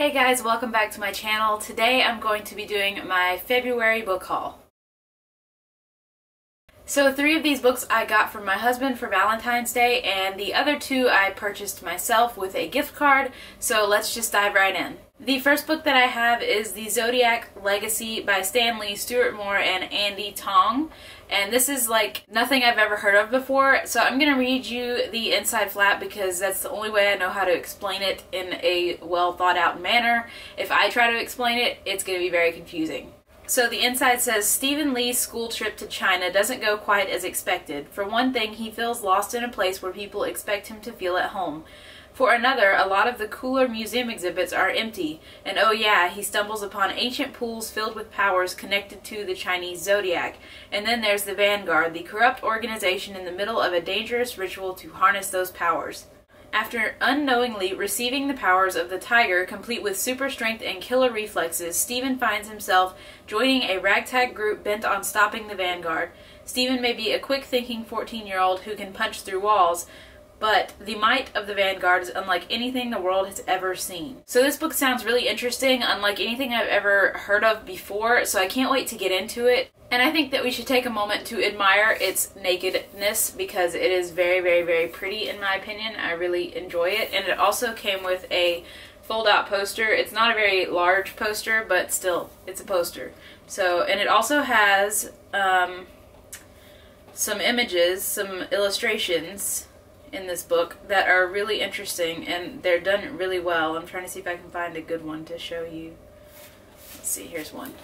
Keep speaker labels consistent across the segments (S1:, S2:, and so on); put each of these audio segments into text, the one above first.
S1: Hey guys, welcome back to my channel. Today I'm going to be doing my February book haul. So 3 of these books I got from my husband for Valentine's Day, and the other 2 I purchased myself with a gift card, so let's just dive right in. The first book that I have is the Zodiac Legacy by Stan Lee, Stuart Moore, and Andy Tong. And this is like nothing I've ever heard of before, so I'm going to read you the inside flap because that's the only way I know how to explain it in a well thought out manner. If I try to explain it, it's going to be very confusing. So the inside says, Stephen Lee's school trip to China doesn't go quite as expected. For one thing, he feels lost in a place where people expect him to feel at home. For another, a lot of the cooler museum exhibits are empty, and oh yeah, he stumbles upon ancient pools filled with powers connected to the Chinese zodiac. And then there's the Vanguard, the corrupt organization in the middle of a dangerous ritual to harness those powers. After unknowingly receiving the powers of the tiger, complete with super strength and killer reflexes, Stephen finds himself joining a ragtag group bent on stopping the Vanguard. Stephen may be a quick-thinking 14-year-old who can punch through walls, but the might of the Vanguard is unlike anything the world has ever seen. So this book sounds really interesting, unlike anything I've ever heard of before, so I can't wait to get into it. And I think that we should take a moment to admire its nakedness because it is very, very, very pretty in my opinion. I really enjoy it. And it also came with a fold-out poster. It's not a very large poster, but still, it's a poster. So, and it also has some images, some illustrations in this book that are really interesting, and they're done really well. I'm trying to see if I can find a good one to show you. Let's see, here's one.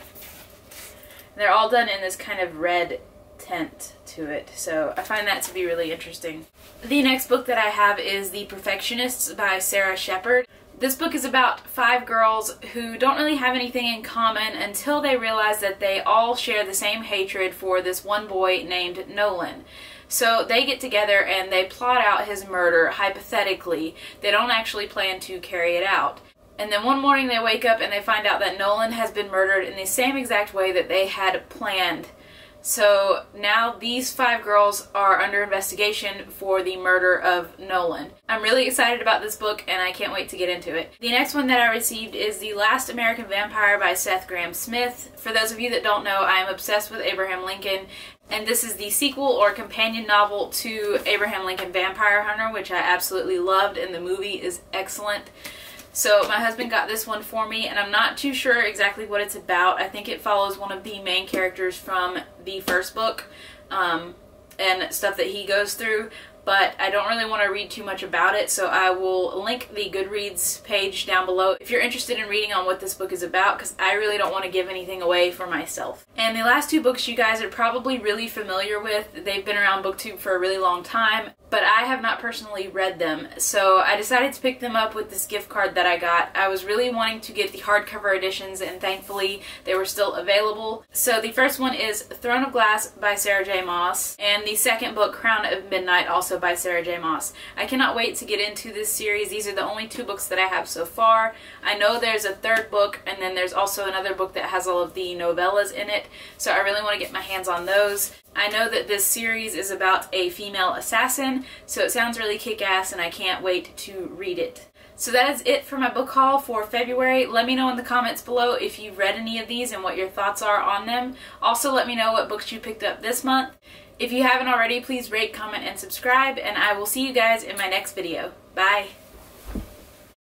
S1: They're all done in this kind of red tint to it, so I find that to be really interesting. The next book that I have is The Perfectionists by Sarah Shepard. This book is about 5 girls who don't really have anything in common until they realize that they all share the same hatred for this one boy named Nolan. So they get together and they plot out his murder, hypothetically. They don't actually plan to carry it out. And then one morning they wake up and they find out that Nolan has been murdered in the same exact way that they had planned. So now these 5 girls are under investigation for the murder of Nolan. I'm really excited about this book and I can't wait to get into it. The next one that I received is The Last American Vampire by Seth Grahame-Smith. For those of you that don't know, I am obsessed with Abraham Lincoln, and this is the sequel or companion novel to Abraham Lincoln Vampire Hunter, which I absolutely loved, and the movie is excellent. So my husband got this one for me, and I'm not too sure exactly what it's about. I think it follows one of the main characters from the first book and stuff that he goes through, but I don't really want to read too much about it, so I will link the Goodreads page down below if you're interested in reading on what this book is about, because I really don't want to give anything away for myself. And the last 2 books you guys are probably really familiar with. They've been around BookTube for a really long time, but I have not personally read them, so I decided to pick them up with this gift card that I got. I was really wanting to get the hardcover editions, and thankfully they were still available. So the first one is Throne of Glass by Sarah J. Maas, and the second book, Crown of Midnight, also by Sarah J. Maas. I cannot wait to get into this series. These are the only 2 books that I have so far. I know there's a 3rd book, and then there's also another book that has all of the novellas in it, so I really want to get my hands on those. I know that this series is about a female assassin, so it sounds really kick-ass and I can't wait to read it. So that is it for my book haul for February. Let me know in the comments below if you've read any of these and what your thoughts are on them. Also let me know what books you picked up this month. If you haven't already, please rate, comment, and subscribe, and I will see you guys in my next video. Bye!